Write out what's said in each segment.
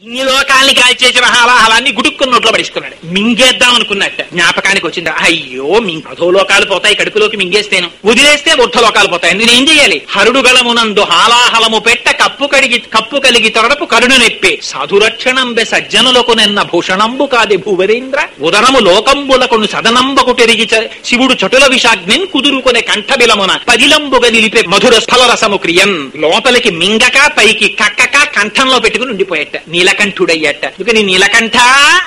ఇన్ని లోకాల్ని కాల్చేసిన హాలాహలాన్ని గుడుక్కున్న నోట్లో పడేసుకున్నాడు. మింగేద్దాం అనుకున్నట్ట జ్ఞాపకానికి వచ్చింది. అయ్యో అధోలోకాలు పోతాయి, కడుపులోకి మింగేస్తేను, వదిలేస్తే ఊర్ధ్వలోకాలు పోతాయి, నేనేం చెయ్యాలి? హరుడుగలమునందు హాలాహలము పెట్ట కప్పు కలిగి తొరడపు కరుణ నెప్పే సాధురక్షణంబె సజ్జనులకు నిన్న భూషణంబు కాది భూవరేంద్ర ఉదరము లోకంబులకును సదనంబకు తెరిగి శివుడు చటుల విషాగ్నిన్ కుదురుకునే కంఠబిలమున పదిలంబుగా నిలిపే మధుర స్థలరసము క్రియన్. లోపలికి మింగక పైకి కక్కక కంఠంలో పెట్టుకుని ఉండిపోయట. నీలకంఠుడయ్యట. అందుకని నీలకంఠ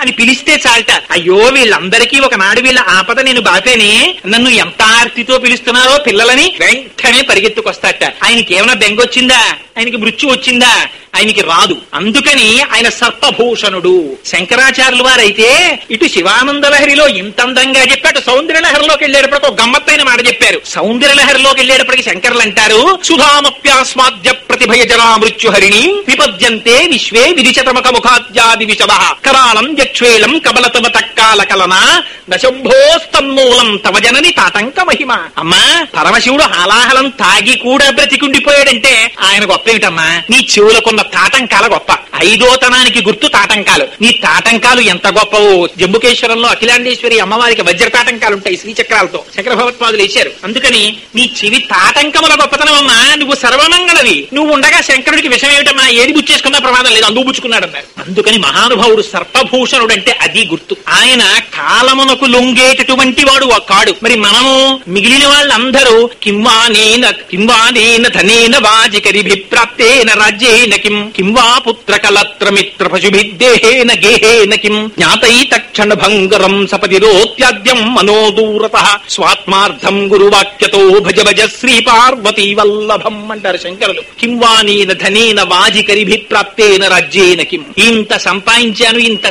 అని పిలిస్తే చాలట. అయ్యో వీళ్ళందరికీ ఒకనాడు వీళ్ళ ఆపద నేను బాపేనే, నన్ను ఎంత ఆర్తితో పిలుస్తున్నారో పిల్లలని వెంటనే పరిగెత్తుకొస్తాట. ఆయనకి ఏమైనా బెంగొచ్చిందా? ఆయనకి మృత్యు వచ్చిందా? ఆయనకి రాదు. అందుకని ఆయన సర్పభూషణుడు. శంకరాచార్యుల వారైతే ఇటు శివానందలహరిలో ఇంత అందంగా చెప్పాడు, సౌందర్యలహరిలోకి వెళ్ళేటప్పటికి ఒక గమ్మత్తైన మాట చెప్పారు. సౌందర్యలహరిలోకి వెళ్ళేటప్పటికి శంకర్లు అంటారు, సుధామప్యాస్మాద్య ప్రతిభయ జరా మృత్యుహరిణి విపద్యంతే విశ్వే విరిచతమక ముఖాద్యాది విషవ కరాళం యక్షేళం కబలతమ తక్కాల కలన దశంభోస్తన్మూలం తవ జనని తాటంక మహిమ. అమ్మా పరమశివుడు హాలాహలం తాగి కూడా బ్రతికుండిపోయాడంటే ఆయన గొప్ప ఏమిటమ్మా? నీ చెవులకున్న తాటంకాల గొప్ప. ఐదోతనానికి గుర్తు తాటంకాలు. నీ తాటంకాలు ఎంత గొప్పవో. జంబుకేశ్వరంలో అఖిలాండేశ్వరి అమ్మవారికి వజ్ర తాటంకాలుంటాయి శ్రీచక్రాలతో, శంకర భగవత్పాదులు వేశారు. అందుకని నీ చెవి తాటంకముల గొప్పతనం అమ్మా. నువ్వు సర్వమంగళవి. నువ్వు ఉండగా శంకరుడికి విషయం ఏమిటమ్మా? ఏది బుచ్చేసుకున్నా ప్రమాదం లేదు, అందుకు బుచ్చుకున్నాడు అన్నారు. అందుకని మహానుభావుడు సర్పభూషణుడు అంటే అది గుర్తు. ఆయన కాలమునకు లొంగేటటువంటి వాడు కాడు. మరి మనము మిగిలిన వాళ్ళందరూ కింవానేన ధనేన వాజికరిభిప్రాప్తేన రాజ్యేన కిం వా పుత్ర కలత్రమిత్ర పశుభిద్దేహేన గేహేన కిం జ్ఞాతైత క్షణ భంగరం సపతిరోత్యాద్యం మనోదూరత స్వాత్మార్థం గురువాక్యతో భజ భజ శ్రీ పార్వతీ వల్లభం అంటారు శంకరులు. కింవానేన ధనేన వాజికరిభిప్రాప్తేన రాజ్యేన కిం. ఇంత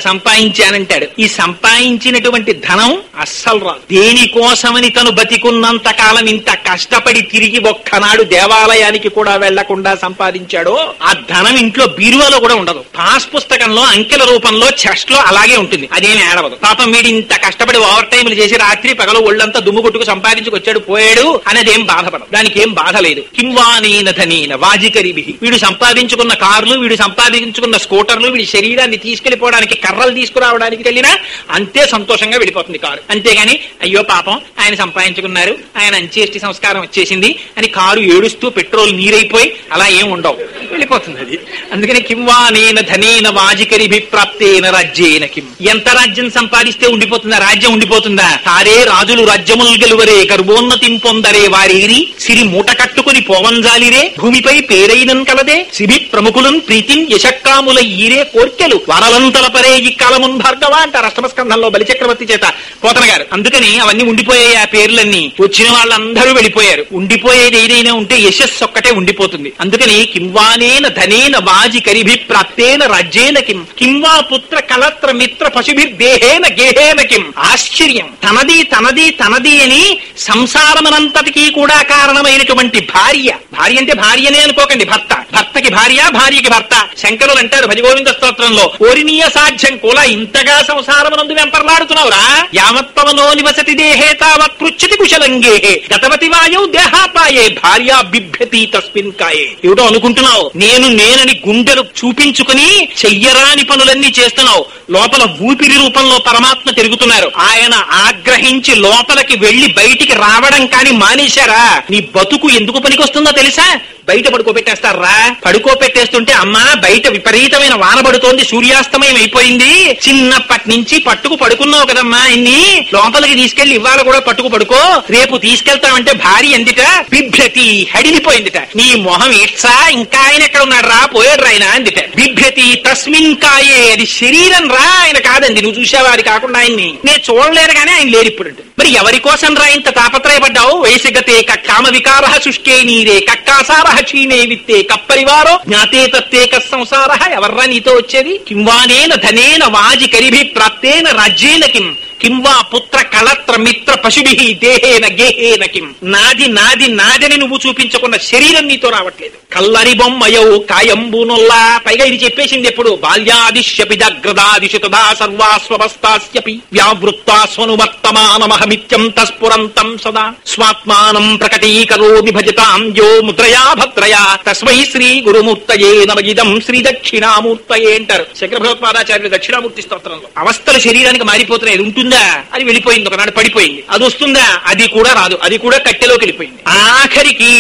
సంపాదించానంటాడు. ఈ సంపాదించినటువంటి ధనం అస్సలు రాదు. దేనికోసమని తను బతికున్నంత కాలం ఇంత కష్టపడి తిరిగి ఒక్కనాడు దేవాలయానికి కూడా వెళ్లకుండా సంపాదించాడో ఆ ధనం ఇంట్లో బీరువాలో కూడా ఉండదు. పాస్ పుస్తకంలో అంకెల రూపంలో చెస్ట్ లో అలాగే ఉంటుంది, అదేమి ఏడవదు. పాపం వీడి ఇంత కష్టపడి ఓవర్ టైంలు చేసి రాత్రి పగలు ఒళ్ళంతా దుమ్ము కొట్టుకు సంపాదించుకొచ్చాడు పోయాడు అనేది ఏం బాధపడదు. దానికి ఏం బాధ లేదు. కింవానీన ధనీన వాజికరిభి. వీడు సంపాదించుకున్న కార్లు, వీడు సంపాదించుకున్న స్కూటర్లు, వీడి శరీరాన్ని తీసుకెళ్లిపోవడానికి కర్రలు తీసుకురావడానికి వెళ్ళినా అంతే సంతోషంగా వెళ్ళిపోతుంది కారు. అంతేగాని అయ్యో పాపం ఆయన సంపాదించుకున్నారు, ఆయన అంత్యేష్టి సంస్కారం వచ్చేసింది అని కారు ఏడుస్తూ పెట్రోల్ నీరైపోయి అలా ఏం ఉండవు, వెళ్ళిపోతుంది అది. అందుకని కింవానేన ధనేన వాజికరిభిప్రాప్తేన రాజ్యేన కిం. ఎంత రాజ్యం సంపాదిస్తే ఉండిపోతుందా? రాజ్యం ఉండిపోతుందా? తారే రాజులు రాజ్యములు గెలువరే గర్భోన్నతిం పొందరే వారేరి సిరి మూట కట్టుకుని పోవంజాలిరే భూమిపై పేరైనన్ కలదే సిబి ప్రముఖులను ప్రీతిం యశక్కాముల ఈరే కోర్కెలు వరలంతలపరే ఈ కాలమున్ భార్గవ అంటారు అష్టమస్కంధంలో బలిచక్రవర్తి చేత పోతన గారు. అందుకని అవన్నీ ఉండిపోయాయి. ఆ పేర్లన్నీ వచ్చిన వాళ్ళందరూ వెళ్ళిపోయారు. ఉండిపోయేది ఏదైనా ఉంటే యశస్సు ఒక్కటే ఉండిపోతుంది. అందుకని కింవానేన ధనేన వాజికరిభిప్రాప్తేన రాజ్యేన కిం కింవా పుత్ర కలత్ర మిత్ర పశుభిర్దేహేన గేహేన కిం. ఆశ్చర్యం. తనది తనది తనది అని సంసారమనంతటికీ కూడా కారణమైనటువంటి భార్య. భార్య అంటే భార్యనే అనుకోకండి, భర్త. భర్తకి భార్య, భార్యకి భర్త. శంకరులు అంటారు భజగోవింద స్తోత్రంలో, ఓరినీయ సాధ్యం కూడా ఇంతగా సంసారమునందు వెంపర్లాడుతున్నావురా. యావత్పవనో నివసతి దేహే తావత్ పృచ్ఛతి కుశలంగేహే గతవతి వాయౌ దేహాపాయే భార్యా బిభ్యతి తస్మిన్ కాయే. ఏమిటో అనుకుంటున్నావు, నేనని గుండెలు చూపించుకుని చెయ్యరాని పనులన్నీ చేస్తున్నావు. లోపల ఊపిరి రూపంలో పరమాత్మ తిరుగుతున్నారు. ఆయన ఆగ్రహించి లోపలికి వెళ్లి బయటికి రావడం కాని మానేశారా? నీ బతుకు ఎందుకు పనికొస్తుందో తెలుసా? బయట పడుకోబెట్టేస్తారా? పడుకోబెట్టేస్తుంటే అమ్మా బయట విపరీతమైన వాన పడుతోంది, సూర్యాస్తమయం అయిపోయింది, చిన్నప్పటి నుంచి పట్టుకు పడుకున్నావు కదమ్మా, ఇన్ని లోపలికి తీసుకెళ్లి ఇవాళ కూడా పట్టుకు పడుకో, రేపు తీసుకెళ్తామంటే భార్య ఎందిట బిభ్యతి, హడిలిపోయిందిట. నీ మొహం ఇట్సా, ఇంకా ఆయన ఎక్కడ ఉన్నాడు రా, పోయాడు రా ఆయన అందిట. బిభ్యతి తస్మిన్ కాయే. అది శరీరం రా, ఆయన కాదండి. నువ్వు చూసావా? అది కాకుండా ఆయన్ని నేను చూడలేరు కానీ ఆయన లేరు ఇప్పుడు. మరి ఎవరి కోసం రా ఇంత తాపత్రయపడ్డావు? వయసగతే కామ వికార శుష్కే నీరే కక్కాసార క్షీణే విత్తే కప్పరివారో జ్ఞాతే తత్తే సంసార. ఎవర్రా నీతో వచ్చేది? కింవానేన ధనేన వాజికరిభిప్రాప్తేన రాజ్యేన కిం కింవా పుత్ర కళత్ర మిత్ర పశుభి దేహేన గేహేన కిం. నాది నాది నాదని నువ్వు చూపించుకున్న శరీరం నీతో రావట్లేదు. కల్లరి బొమ్మయౌ కాయంబునొల్లా. పైగా ఇది చెప్పేసింది ఎప్పుడు? బాల్యాదిశ్యపి జగ్రదాదిషు తదా సర్వాస్వస్తాస్యపి వ్యావృత్తాస్వనువర్తమానమహమిత్యం తస్ఫురంతం సదా స్వాత్మానం ప్రకటీకరోమి భజతాం యో ముద్రయా భద్రయా తస్మై శ్రీ గురుమూర్తయే నమగిదం శ్రీ దక్షిణామూర్తయే అంటారు శంకర భగవత్పాదాచార్యులు దక్షిణామూర్తి స్తోత్రంలో. అవస్థలు శరీరానికి మారిపోతున్నాయి. అది ఉంటుందా? అది వెళ్ళిపోయింది, ఒకనాడు పడిపోయింది. అది వస్తుందా? అది కూడా రాదు, అది కూడా కట్టెలోకి వెళ్ళిపోయింది. ఆఖరికి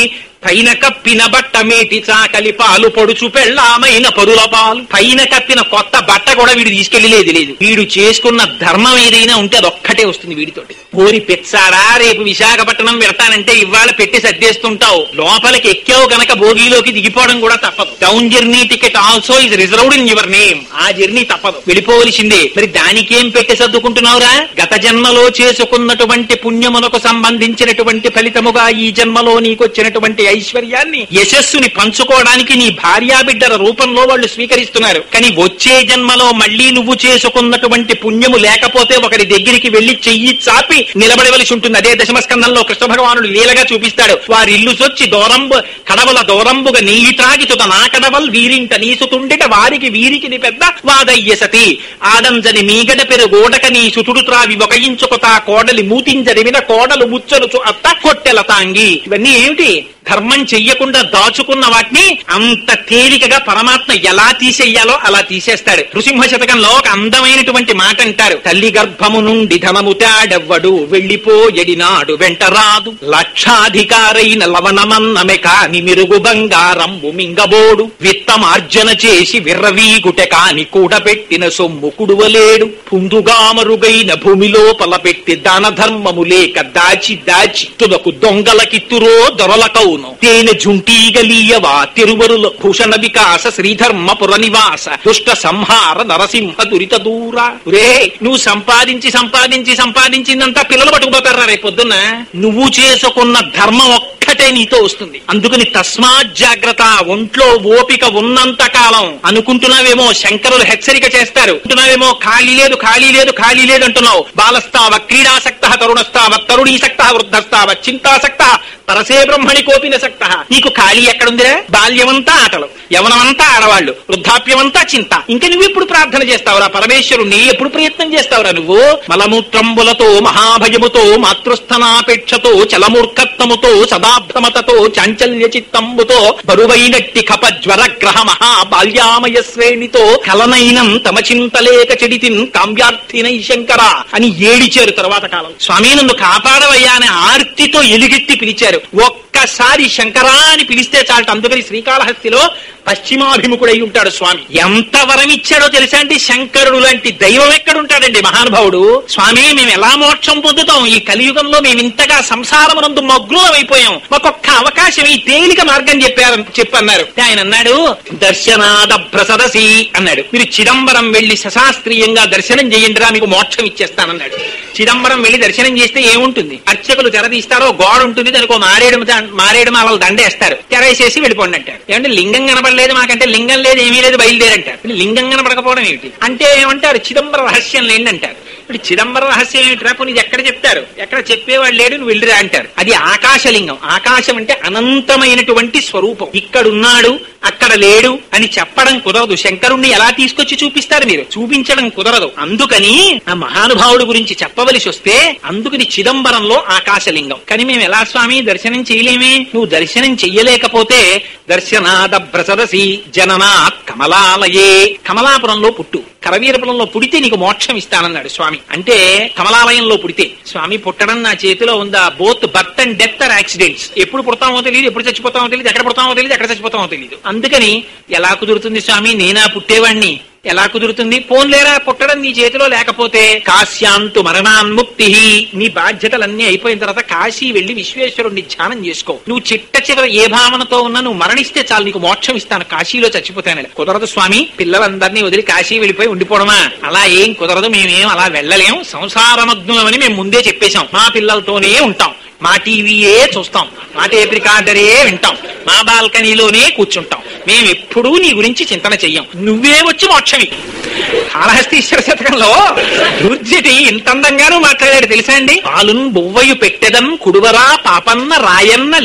పైన కప్పిన బట్ట మేటి చాకలి పాలు పొడుచు పెళ్ళామైన పరుల పాలు. పైన కప్పిన కొత్త బట్ట కూడా వీడు తీసుకెళ్లేదు. లేదు, వీడు చేసుకున్న ధర్మం ఏదైనా ఉంటే అదొక్కటే వస్తుంది వీడితోటి. ఊరి పెచ్చాడా, రేపు విశాఖపట్నం వెళ్తానంటే ఇవాళ పెట్టి సర్దేస్తుంటావు. లోపలికి ఎక్కావు గనక భోగిలోకి దిగిపోవడం కూడా తప్పదు. Down journey ticket also is reserved in your name. ఆ జర్నీ తప్పదు, వెళ్ళిపోవలసిందే. మరి దానికేం పెట్టి సర్దుకుంటున్నావురా? గత జన్మలో చేసుకున్నటువంటి పుణ్యమునకు సంబంధించినటువంటి ఫలితముగా ఈ జన్మలో నీకొచ్చినటువంటి ఐశ్వర్యాన్ని, యశస్సుని పంచుకోవడానికి నీ భార్యా బిడ్డల రూపంలో వాళ్ళు స్వీకరిస్తున్నారు. కానీ వచ్చే జన్మలో మళ్లీ నువ్వు చేసుకున్నటువంటి పుణ్యము లేకపోతే ఒకరి దగ్గరికి వెళ్లి చెయ్యి చాపి నిలబడవలసి ఉంటుంది. అదే దశమస్కందంలో కృష్ణ భగవానుడు లీలగా చూపిస్తాడు. వారి ఇల్లు సొచ్చి దూరంబు కడవల దూరంబుగా నీయి త్రాగి తుత నా కడవల్ వీరింట నీసుతుండిట వారికి వీరికి పెద్ద వాదయ్య సతి ఆడంజని మీగడ పెరుగోడక నీ సుతుడు త్రావి ఒక ఇంచుకొతా కోడలి మూతింజరివిన కోడలు ముచ్చరుచు అత్త కొట్టెల తాంగి. ఇవన్నీ ఏమిటి? ధర్మం చెయ్యకుండా దాచుకున్న వాటిని అంత తేలికగా పరమాత్మ ఎలా తీసేయాలో అలా తీసేస్తాడు. నృసింహ శతకంలో ఒక అందమైనటువంటి మాట అంటారు. తల్లి గర్భము నుండి ధనము తాడెవ్వడు వెళ్ళిపోయడినాడు వెంటరాదు లక్షాధికారైన లవణమన్నమె కాని మిరుగు బంగారంబు మింగబోడు విత్తమార్జన చేసి విర్రవీగుటె కాని కూడబెట్టిన సొమ్ము కుడువలేడు పుందుగా మరుగైన భూమి లోపల పెట్టి దాన ధర్మము లేక దాచి దాచి తుదకు దొంగలకిత్తురో దొరలకౌ తేనె జుంటీగలీయవా తిరువరుల భూషణ వికాస శ్రీధర్మ పుర నివాస దుష్ట సంహార నరసింహ దురిత దూర. రే, నువ్వు సంపాదించి సంపాదించి సంపాదించిందంతా పిల్లలు పట్టుకుపోతారా రేపొద్దున? నువ్వు చేసుకున్న ధర్మం ఒక్కటే నీతో వస్తుంది. అందుకని తస్మాత్ జాగ్రత్త. ఒంట్లో ఓపిక ఉన్నంత కాలం అనుకుంటున్నావేమో, శంకరులు హెచ్చరిక చేస్తారు. అంటున్నావేమో ఖాళీ లేదు ఖాళీ లేదు ఖాళీ లేదు అంటున్నావు. బాలస్తావ క్రీడాసక్త తరుణస్తావ తరుణీసక్త వృద్ధస్తావ చింతాసక్త పరసే బ్రహ్మణి కోపిన సక్త. నీకు ఖాళీ ఎక్కడుందిరా? బాల్యమంతా ఆటలు, యవనమంతా ఆడవాళ్లు, వృద్ధాప్యమంతా చింత. ఇంకా నువ్వు ఎప్పుడు ప్రార్థన చేస్తావురా పరమేశ్వరుణ్ణి? ఎప్పుడు ప్రయత్నం చేస్తావురా నువ్వు? మలమూత్రంబులతో మహాభయముతో మాతృస్థనాపేక్షతో చలమూర్ఖత్వముతో సదాభ్రమతతో చాంచల్య చిత్తంబుతో బరువైనట్టి కప జ్వర గ్రహ మహా బాల్యామయ శ్రేణితో కలనైనం తమ చింతలేక చెడితిన్ కామ్యార్థినై శంకర అని ఏడిచారు. తర్వాత కాలం స్వామి నన్ను కాపాడవయ్యా అని ఆర్తితో ఎలుగెత్తి పిలిచారు. ఒక్కసారి శంకరా అని పిలిస్తే చాలట. అందుకని శ్రీకాళహస్తిలో పశ్చిమాభిముఖుడై ఉంటాడు స్వామి. ఎంత వరం ఇచ్చాడో తెలుసా అండి? శంకరుడు లాంటి దైవం ఎక్కడుంటాడండి మహానుభావుడు? స్వామి, మేము ఎలా మోక్షం పొందుతాం? ఈ కలియుగంలో మేము ఇంతగా సంసారమునందు మగ్నులమైపోయాం, మాకొక్క అవకాశం ఈ తేలిక మార్గం చెప్పన్నారు. ఆయన అన్నాడు, దర్శనాద ప్రసదసి అన్నాడు. మీరు చిదంబరం వెళ్లి సశాస్త్రీయంగా దర్శనం చేయండిరా, మీకు మోక్షం ఇచ్చేస్తానన్నాడు. చిదంబరం వెళ్లి దర్శనం చేస్తే ఏముంటుంది? అర్చకులు తెరదీస్తారో గోడ ఉంటుంది, దానికి మారేడు మాలలు దండేస్తారు, తెరేసేసి వెళ్ళిపోండి అంటారు. ఏమంటే లింగం కనపడలేదు మాకంటే, లింగం లేదు ఏమీ లేదు బయలుదేరంటారు. లింగం కనపడకపోవడం ఏమిటి అంటే ఏమంటారు? చిదంబర రహస్యం లేండి అంటారు. ఇప్పుడు చిదంబర రహస్యం ఏమిటిరా? పోనీ ఇది ఎక్కడ చెప్తారు? ఎక్కడ చెప్పేవాడు లేడు, నువ్వు వెళ్ళిరా అంటారు. అది ఆకాశలింగం. ఆకాశం అంటే అనంతమైనటువంటి స్వరూపం. ఇక్కడున్నాడు అక్కడ లేడు అని చెప్పడం కుదరదు. శంకరుణ్ణి ఎలా తీసుకొచ్చి చూపిస్తారు మీరు? చూపించడం కుదరదు. అందుకని ఆ మహానుభావుడు గురించి చెప్పవలసి వస్తే అందుకని చిదంబరంలో ఆకాశలింగం. కానీ మేము ఎలా స్వామి దర్శనం చేయలేమే? నువ్వు దర్శనం చెయ్యలేకపోతే దర్శనాద ప్రసదసి జననాత్ కమలాలయే, కమలాపురంలో పుట్టు, కరవీరపురంలో పుడితే నీకు మోక్షం ఇస్తానన్నాడు స్వామి. అంటే కమలాలయంలో పుడితే. స్వామి, పుట్టడం నా చేతిలో ఉందా? Both birth and death are accidents. ఎప్పుడు పుడతామో తెలియదు, ఎప్పుడు చచ్చిపోతామో తెలియదు, ఎక్కడ పుడతామో తెలియదు, ఎక్కడ చచ్చిపోతామో తెలియదు. అందుకని ఎలా కుదురుతుంది స్వామి? నేనా పుట్టేవాణ్ణి? ఎలా కుదురుతుంది? పోన్లేరా, పుట్టడం నీ చేతిలో లేకపోతే కాశ్యాంతు మరణాన్ముక్తి. నీ బాధ్యతలన్నీ అయిపోయిన తర్వాత కాశీ వెళ్లి విశ్వేశ్వరుణ్ణి ధ్యానం చేసుకో. నువ్వు చిట్ట చివర ఏ భావనతో ఉన్నా నువ్వు మరణిస్తే చాలు, నీకు మోక్షం ఇస్తాను, కాశీలో చచ్చిపోతాను. కుదరదు స్వామి, పిల్లలందరినీ వదిలి కాశీ వెళ్ళిపోయి ఉండిపోవడమా? అలా ఏం కుదరదు, మేమేం అలా వెళ్ళలేం, సంసారమగ్నులమని మేము ముందే చెప్పేశాం, మా పిల్లలతోనే ఉంటాం. మా టీవీయే చూస్తాం, మా టేప్ రికార్డరే వింటాం, మా బాల్కనీలోనే కూర్చుంటాం, మేమెప్పుడూ నీ గురించి చింతన చెయ్యం, నువ్వే వచ్చి మోక్షమి. కాళహస్తీశ్వర శతకంలో దుర్జటి ఇంత అందంగానూ మాట్లాడాడు తెలుసా అండి. పాలున్ బొవ్వయు పెట్టెదన్ కుడువరా పాపన్న రాయన్న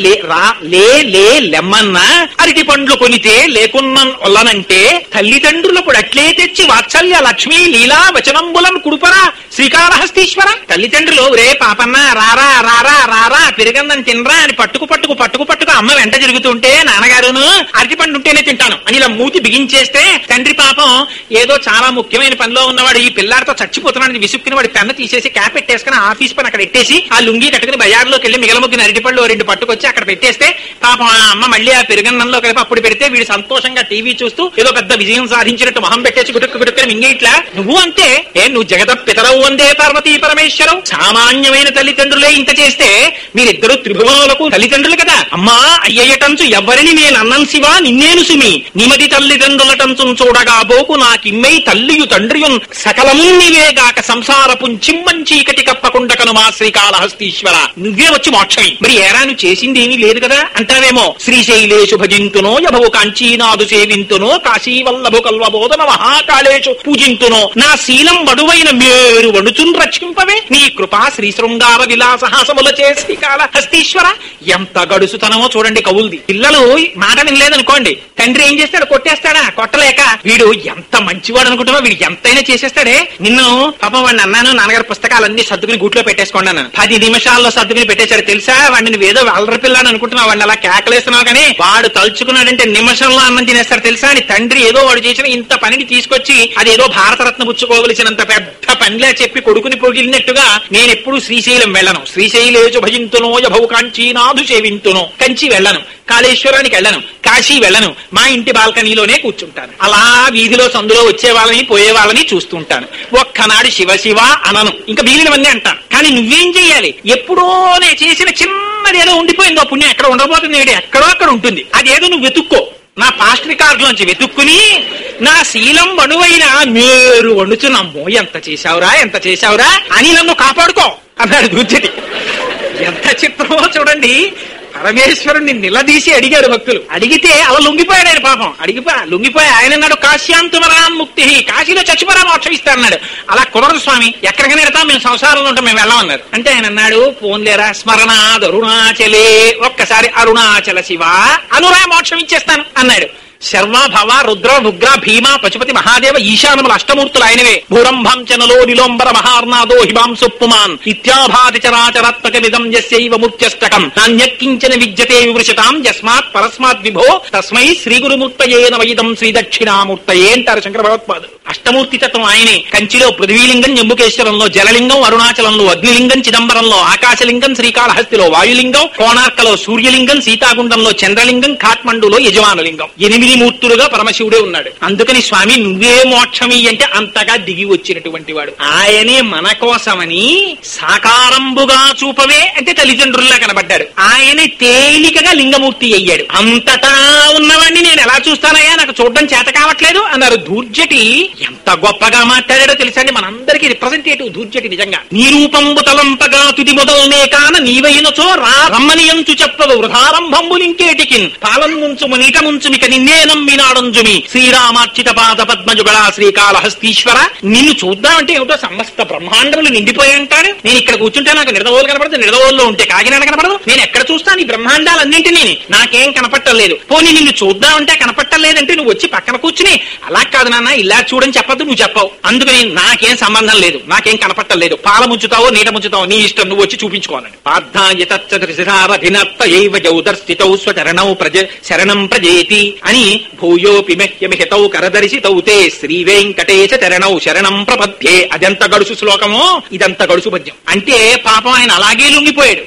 లెమ్మన్న అరటి పండ్లు కొనితే లేకున్న ఒల్లనంటే తల్లిదండ్రులప్పుడు అట్లే తెచ్చి వాత్సల్య లక్ష్మీ లీలా వచనంబులను కుడుపరా శ్రీకాళహస్తీశ్వర. తల్లిదండ్రులు రే పాపన్న రారా రారా రారా పెరుగన్నం తినరా అని పట్టుకు పట్టుకు పట్టుకు పట్టుకు అమ్మ వెంట జరుగుతుంటే నాన్నగారును అరటి పండు ఉంటేనే తింటాను అని ఇలా మూతి బిగించేస్తే తండ్రి పాపం ఏదో చాలా ముఖ్యమైన పనిలో ఉన్నవాడు ఈ పిల్లాడితో చచ్చిపోతున్నాడు విసుక్కుని వాడి పెన్న తీసేసి క్యాప్ పెట్టేసుకుని ఆఫీస్ పని అక్కడ పెట్టేసి ఆ లుంగి కట్టుకుని బజార్లోకి వెళ్ళి మిగలముగ్గిన అరటిపళ్ళు 2 పట్టుకొచ్చి అక్కడ పెట్టేస్తే పాపం ఆ అమ్మ మళ్ళీ ఆ పెరుగన్నంలో కలిపి అప్పుడు పెడితే వీడు సంతోషంగా టీవీ చూస్తూ ఏదో పెద్ద విజయం సాధించినట్టు మొహం పెట్టేసి గుటుక్కు గుటుక్కుని మింగేట్లా. నువ్వు అంతే, నువ్వు జగత పితరవు వందే పార్వతీ పరమేశ్వరం. సామాన్యమైన తల్లిదండ్రులే ఇంత చేస్తే మీరిద్దరు త్రిభువనులకు తల్లిదండ్రులు కదా. అమ్మా అయ్యటంచు ఎవరిని నేను అన్నం శివా నిన్నేను సుమి నిమది తల్లిదండ్రులటంచు చూడగా బోకు నాకిమ్మై తల్లియు తండ్రియున్ సకలము నీవేగాక సంసారపు చిమ్మంచీకటి కప్పకుండా కనుమా శ్రీకాళహస్తీశ్వర. నువ్వే వచ్చి మోక్షమి. మరి ఏరా నువ్వు చేసింది ఏమీ లేదు కదా అంటావేమో. శ్రీశైలేషు భజింతునో యభవు కాంచీనాదు సేవింతునో కాశీవల్లభు కల్వబోధన మహాకాళేషు పూజింతునో నా శీలం బడువైన మేరు వణుచున్ రక్షింపవే నీ కృపా శ్రీ శృంగార విలాసహాసముల చే శ్రీకాళహస్తీశ్వర. ఎంత గడుసుతనమో చూడండి కవుల్ది. పిల్లలు మాట వినలేదనుకోండి, తండ్రి ఏం చేస్తాడు? కొట్టేస్తాడా? కొట్టలేక వీడు ఎంత మంచివాడు అనుకుంటున్నావు, వీడు ఎంతైనా చేసేస్తాడే. నిన్ను పాపం వాడిని అన్నాను నాన్నగారి పుస్తకాలన్నీ సర్దుకుని గూట్లో పెట్టేసుకోండి అన్నాను. 10 నిమిషాల్లో సర్దుకుని పెట్టేశాడు తెలుసా. వాడిని నువ్వేదో అల్లరి పిల్లని అనుకుంటున్నావు, వాడిని అలా కేకలేస్తున్నావు కానీ వాడు తలుచుకున్నాడంటే నిమిషంలో అన్నం తినేస్తాడు తెలుసా అని తండ్రి ఏదో వాడు చేసిన ఇంత పనిని తీసుకొచ్చి అదేదో భారతరత్న పుచ్చుకోవలసినంత పెద్ద పనిలా చెప్పి కొడుకుని పొగిలినట్టుగా నేనెప్పుడు శ్రీశైలం వెళ్ళను. శ్రీశైలేషు భజింతునో యభవు కాంచీనాదు సేవింతునో. కంచి వెళ్ళను, కాళేశ్వరానికి వెళ్ళను, కాశీ వెళ్ళను, మా ఇంటి బాల్కనీలోనే కూర్చుంటాను. అలా వీధిలో సందులో వచ్చే వాళ్ళని పోయే వాళ్ళని చూస్తుంటాను. ఒక్కనాడు శివ శివ అనను, ఇంకా మిగిలినవన్నీ అంటాను. కానీ నువ్వేం చెయ్యాలి? ఎప్పుడో నేను చేసిన చిన్నదేదో ఉండిపోయిందో పుణ్యం ఎక్కడ ఉండబోతుంది, ఎక్కడో అక్కడ ఉంటుంది. అదేదో నువ్వు వెతుక్కో. నా పాస్ట్ రికార్డులోంచి వెతుక్కుని నా శీలం వణువైన మేరు వండుచున్నమ్మో ఎంత చేశావురా ఎంత చేశావురా అని నన్ను కాపాడుకో అన్నాడు దుర్జటి. ఎంత చిత్రమో చూడండి. పరమేశ్వరుణ్ణి నిలదీసి అడిగారు భక్తులు. అడిగితే అలా లొంగిపోయాడు ఆయన. పాపం లొంగిపోయి ఆయన అన్నాడు కాశ్యాంతుమరాన్ ముక్తి, కాశీలో చచ్చిపోరా మోక్షం ఇస్తారన్నాడు. అలా కుదరదు స్వామి, ఎక్కడికైనా వెళ్తాం, మేము సంసారంలో ఉంటాం, మేము వెళ్ళమన్నారు. అంటే ఆయన అన్నాడు పోన్లేరా స్మరణాద్ అరుణాచలే, ఒక్కసారి అరుణాచల శివ అనురా మోక్షం ఇచ్చేస్తాను అన్నాడు. శర్వ భవ రుద్ర ఉగ్ర భీమ పశుపతి మహాదేవ ఈశానముల అష్టమూర్తులు ఆయనవే. భూరంభంచనలో నిలోంబర మహార్నాదో హిమాంసు పుమాన్ ఇత్యాభాతి చరాచరాత్మకమిదం యస్యైవ మూర్త్యష్టకం నాన్యక్కించన విద్యతే వివృషతాం యస్మాత్ పరస్మాత్ విభో తస్మై శ్రీ గురుమూర్తయే నమ ఇదం శ్రీ దక్షిణామూర్తయే అంటారు శంకర భగవత్పాదులు. అష్టమూర్తి తత్వం ఆయనే. కంచిలో పృథ్వీలింగం, జంబుకేశ్వరంలో జలలింగం, అరుణాచలంలో అగ్నిలింగం, చిదంబరంలో ఆకాశలింగం, శ్రీకాళహస్తిలో వాయులింగం, కోణార్కలో సూర్యలింగం, సీతాగుండంలో చంద్రలింగం, కాఠ్మండూలో యజమానులింగం. 8 మూర్తులుగా పరమశివుడే ఉన్నాడు. అందుకని స్వామి నువ్వే మోక్షమి అంటే అంతగా దిగి వచ్చినటువంటి వాడు ఆయనే. మన కోసమని సాకారంబుగా చూపవే అంటే తల్లిదండ్రుల్లా కనబడ్డాడు. ఆయనే తేలికగా లింగమూర్తి అయ్యాడు. అంతటా ఉన్నవాడిని నేను ఎలా చూస్తానయ్యా, నాకు చూడడం చేత కావట్లేదు అన్నారు. ధూర్జటి ఎంత గొప్పగా మాట్లాడాడో తెలుసండి. మనందరికీ రిప్రజెంటేటివ్ ధూర్జటి. నిజంగా నీ రూపంబు తలంపగా తుది మొదలనే కాన నీవైనచో రమ్మనియంచు చెప్పదు వృధారంభంబులింకేటికిన్ పాలం ముంచుము నీట ముంచుమిక నిన్నే నమ్మినాడంజుమి శ్రీరామార్చిత పాద పద్మజుగళ శ్రీకాళహస్తీశ్వర. నిన్ను చూద్దామంటే ఏమిటో సమస్త బ్రహ్మాండములు నిండిపోయి అంటాడు. నేను ఇక్కడ కూర్చుంటే నాకు నిడదవోలు కనపడదు, నిడదవోల్లో ఉంటే కాకినాడ కనపడదు. నేను ఎక్కడ చూస్తాను ఈ బ్రహ్మాండాలన్నింటినీ, నాకేం కనపట్టలేదు. పోనీ నిన్ను చూద్దామంటే కనపట్టలేదంటే నువ్వు వచ్చి పక్కన కూర్చుని అలా కాదు నాన్న ఇలా చూడని చెప్పద్దు, నువ్వు చెప్పవు. అందుకని నాకేం సంబంధం లేదు, నాకేం కనపట్టలేదు. పాల ముంచుతావో నీట ముంచుతావో నీ ఇష్టం, నువ్వు వచ్చి చూపించుకోవాలని. శరణం ప్రజేతి అని భూయోపి మహ్యమిహితౌ కరదర్శితౌ తే శ్రీ వెంకటేశ చరణౌ శరణం ప్రపద్యే. అదెంత గడుసు శ్లోకమో, ఇదంత గడుసు పద్యం. అంటే పాపం ఆయన అలాగే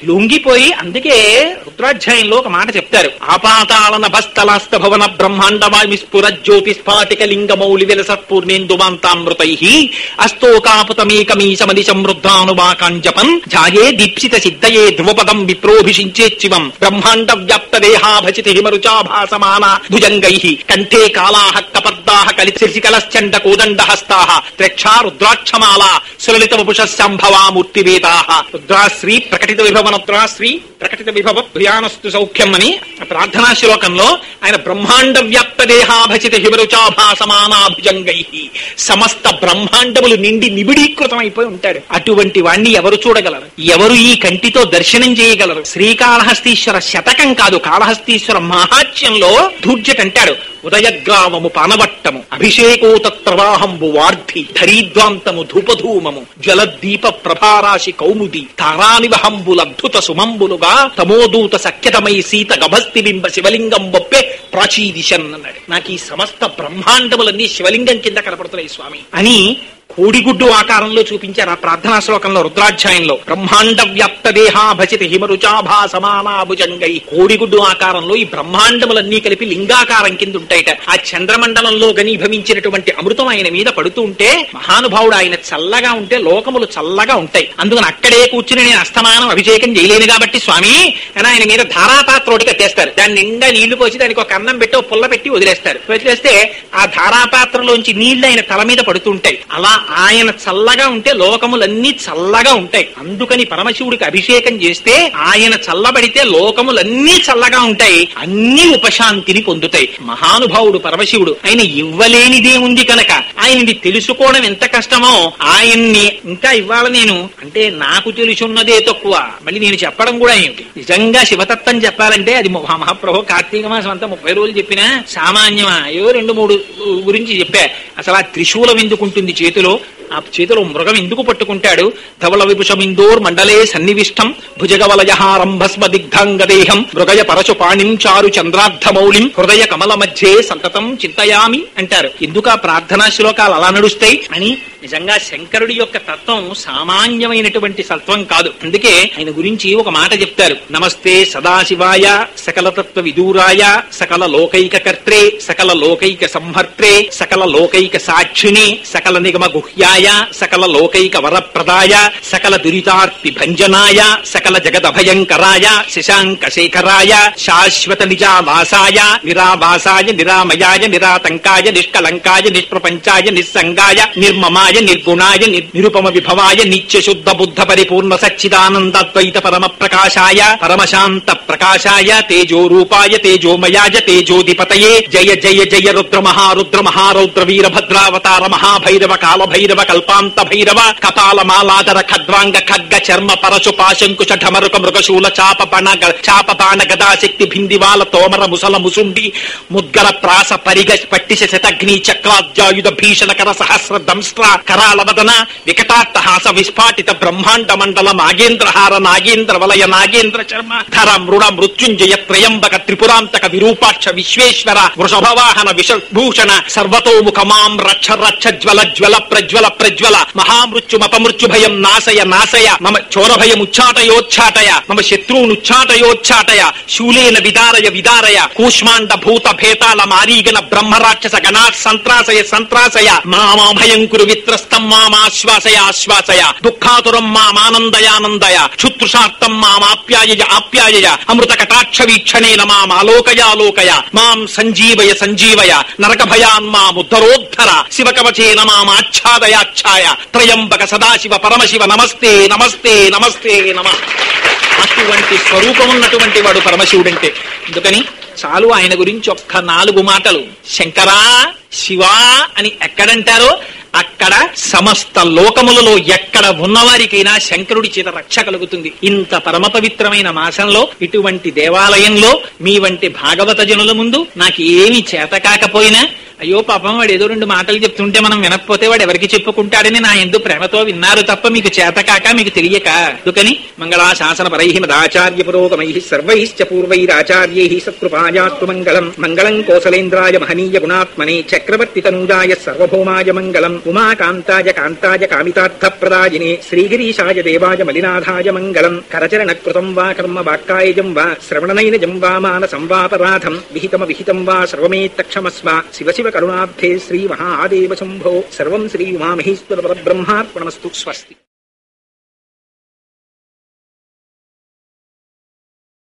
లొంగిపోయి అందుకే రుద్రాధ్యాయంలో ఒక మాట చెప్తారు. ఆపాతాళన భస్తలాస్త భవన బ్రహ్మాండమామి స్ఫుర జ్యోతి స్ఫాటిక లింగమౌలి విలసత్పూర్ణేందుమాంతామృతై అస్తోకాపుతమేకమీశమది సమృద్ధానువాకాంజపం ఝాయే దీప్సిత సిద్ధయే ధ్రువపదం విప్రోభిషించేచ్చివం బ్రహ్మాండ వ్యాప్త దేహాభచితి హిమరుచాభాసమాన భుజంగై కంఠే కాళాహ కపర్దా త్రిపురాః కలిశికలశ్చండ కోదండ హస్తాః త్రక్షా రుద్రాక్షమాల సులలిత వపుషస్సంభవా మూర్తివేదాః రుద్రాశ్రీ ప్రకటిత విభవనత్రాశ్రీ ప్రకటిత విభవ భయానస్తు సౌఖ్యం అని ప్రార్థనా శ్లోకంలో ఆయన బ్రహ్మాండ వ్యాప్త దేహాభసిత హిమరుచాభాసమానాభుజంగై సమస్త బ్రహ్మాండములు నిండి నిబిడీకృతమైపోయి ఉంటాడు. అటువంటి వాణ్ణి ఎవరు చూడగలరు? ఎవరు ఈ కంటితో దర్శనం చేయగలరు? శ్రీకాళహస్తీశ్వర శతకం కాదు, కాళహస్తీశ్వర మహాత్యంలో ధూర్జటంటాడు. ఉదయగ్రామము పానవట్టము అభిషేకోతత్ప్రవాహంబు వార్ధి ధరీద్వాంతము ధూపధూమము జ్వలద్దీప ప్రభారాశి కౌముది తారానివహంబులద్భుత సుమంబులుగా తమోదూత సఖ్యతమై సీత గభస్తి బింబ శివలింగం బొప్పే ప్రాచీదిశన్ అన్నాడు. నాకు ఈ సమస్త బ్రహ్మాండములన్నీ శివలింగం కింద కనపడుతున్నాయి స్వామి అని కోడిగుడ్డు ఆకారంలో చూపించారు ఆ ప్రార్థనా శ్లోకంలో రుద్రాధ్యాయంలో. బ్రహ్మాండ వ్యాప్త దేహాభసిత హిమరుచాభాసమానాభుజంగై కోడిగుడ్డు ఆకారంలో ఈ బ్రహ్మాండములన్నీ కలిపి లింగాకారం కింద ఉంటాయిట. ఆ చంద్రమండలంలో గనీభవించినటువంటి అమృతం ఆయన మీద పడుతూ ఉంటే మహానుభావుడు ఆయన చల్లగా ఉంటే లోకములు చల్లగా ఉంటాయి. అందుకని అక్కడే కూర్చుని నేను అస్తమానం అభిషేకం చేయలేను కాబట్టి స్వామి అని ఆయన మీద ధారాపాత్రోటి కట్టేస్తారు. దాని నిండా నీళ్లు పోసి దానికి ఒక అన్నం పెట్టి ఒక పుల్ల పెట్టి వదిలేస్తారు. వదిలేస్తే ఆ ధారాపాత్రలోంచి నీళ్లు ఆయన తల మీద పడుతుంటాయి. అలా ఆయన చల్లగా ఉంటే లోకములన్నీ చల్లగా ఉంటాయి. అందుకని పరమశివుడికి అభిషేకం చేస్తే ఆయన చల్లబడితే లోకములన్నీ చల్లగా ఉంటాయి, అన్ని ఉపశాంతిని పొందుతాయి. మహానుభావుడు పరమశివుడు. ఆయన ఇవ్వలేనిదే ఉంది కనుక ఆయన్ని తెలుసుకోవడం ఎంత కష్టమో ఆయన్ని ఇంకా ఇవ్వాలి నేను అంటే నాకు తెలుసున్నదే తక్కువ, మళ్ళీ నేను చెప్పడం కూడా ఏమిటి? నిజంగా శివతత్వం చెప్పాలంటే అది మహాప్రభు కార్తీక మాసం అంతా 30 రోజులు చెప్పినా సామాన్యమా? ఏవో 2-3 గురించి చెప్పా. అసలు ఆ త్రిశూలం ఎందుకుంటుంది చేతిలో? ఆ చేతిలో మృగం ఎందుకు పట్టుకుంటాడు? ధవళ విభుషమిందోర్ మండలే సన్నివిష్టం భుజగవలయహారం భస్మ దిగ్ధాంగదేహం మృగయ పరశు పాణిం చారు చంద్రార్థమౌళిం హృదయ కమల మధ్యే సంతతం చింతయామి అంటారు. ఎందుకు ఆ ప్రార్థనా శ్లోకాలు అలా నడుస్తాయి అని? నిజంగా శంకరుడి యొక్క తత్వం సామాన్యమైనటువంటి సత్వం కాదు. అందుకే ఆయన గురించి ఒక మాట చెప్తారు. నమస్తే సదాశివాయ సకల తత్వ విదూరాయ సకల లోకైక కర్త్రే సకల లోకైక సంహర్త్రే సకల లోకైక సాక్షిణే సకల నిగమ గుహ్యాయ సకల లోకైక వరప్రదాయ సకల దురితార్తి భంజనాయ సకల జగదభయంకరాయ శశాంక శేఖరాయ శాశ్వత నిజావాసాయ నిరావాసాయ నిరామయాయ నిరాతంకాయ నిష్కలంకాయ నిష్ప్రపంచాయ నిస్సంగాయ నిర్మమాయ నిర్గుణాయ నిరుపమ విభవాయ నిత్య శుద్ధ బుద్ధ పరిపూర్ణ సచ్చిదానందద్వైత పరమ ప్రకాశాయ పరమశాంత ప్రకాశాయ తేజోరూపాయ తేజోమయాయ తేజోధిపతయే జయ జయ జయ రుద్ర మహారౌద్ర వీరభద్రావతార మహాభైరవ కాలభైరవ కల్పాంత భైరవ కపాల మాలాధర ఖద్వాంగ ఖడ్గ చర్మ పరశు పాశంకుశ ఢమరుక మృగశూల చాప బాణ గదాశక్తి భిందివాల తోమర ముసల ముసుండి ముద్గర ప్రాస పరిగ పట్టిశ శతగ్ని చక్రాద్యాయుధ భీషణకర సహస్ర దంస్ట్ర కరాల వదన వికటాట్టహాస విస్ఫాటిత బ్రహ్మాండ మండల నాగేంద్రహార నాగేంద్ర వలయ నాగేంద్ర చర్మ ధర మృడ మృత్యుంజయ త్రయంబక త్రిపురాంతక విరూపాక్ష విశ్వేశ్వర వృషభవాహన విషభూషణ సర్వతోముఖ మాం రక్ష రక్ష జ్వల జ్వల ప్రజ్వల ప్రజ్వల మహామృత్యుమపమృత్యు భయం నాశయ నాశయ మమ చోరభయం ఉచ్చాటయోచ్చాటయ మమ శత్రువునుచ్చాటయోచ్చాటయ శూలేన విదారయ విదారయ కూష్మాండ భూత భేతాల మారీగణ బ్రహ్మరాక్షస గణా సంత్రాసయ సంత్రాసయ మామాభయం కురు విత్రస్తం మామాశ్వాసయ ఆశ్వాసయ దుఃఖాతురం మామానందయానందయ క్షుతృషార్థం మామాప్యాయయ ఆప్యాయయ అమృత కటాక్ష వీక్షణేన మామాలోకయాలోకయ మాం సంజీవయ సంజీవయ నరక భయాన్ మాముద్ధరోద్ధర శివకవచేన మామాచ్ఛాదయాచ్ఛాయ త్రయంబక సదాశివ పరమశివ నమస్తే నమస్తే నమస్తే నమ. అటువంటి స్వరూపం ఉన్నటువంటి వాడు పరమశివుడంటే. అందుకని చాలు ఆయన గురించి ఒక్క 4 మాటలు. శంకరా శివా అని ఎక్కడంటారో అక్కడ సమస్త లోకములలో ఎక్కడ ఉన్నవారికైనా శంకరుడి చేత రక్ష కలుగుతుంది. ఇంత పరమ పవిత్రమైన మాసంలో ఇటువంటి దేవాలయంలో మీ వంటి భాగవత జనుల ముందు నాకు ఏమి చేత కాకపోయినా అయ్యో పాపం వాడు ఏదో 2 మాటలు చెప్తుంటే మనం వినకపోతే వాడు ఎవరికి చెప్పుకుంటాడని నా ఎందు ప్రేమతో విన్నారు తప్ప మీకు చేతకాక మీకు తెలియక. అందుకని మంగళాశాసన పరై మదాచార్య పురోగమై సర్వైశ్చ పూర్వైరాచార్యై సత్కృపాయాస్తు మంగళం. మంగళం కోసలేంద్రాయ మహనీయ గుణాత్మనే చక్రవర్తి తనూజాయ సర్వభౌమాయ మంగళం. ఉమాకాంతాయ కాంతాయ కామితార్థప్రదాయినే శ్రీగిరీశాయ దేవాయ మలినాథాయ మంగళం. కరచరణ కృతం వా కర్మ వాక్కాయజం వా శ్రవణనైనజం వా మానసం వాపరాధం విహితం వా సర్వమేత్తక్షమస్వ. శివ శివ కరుణాబ్ధే శ్రీ మహాదేవ శంభో. సర్వం శ్రీ ఉమామహేశ్వర పరబ్రహ్మార్పణమస్తు. స్వస్తి.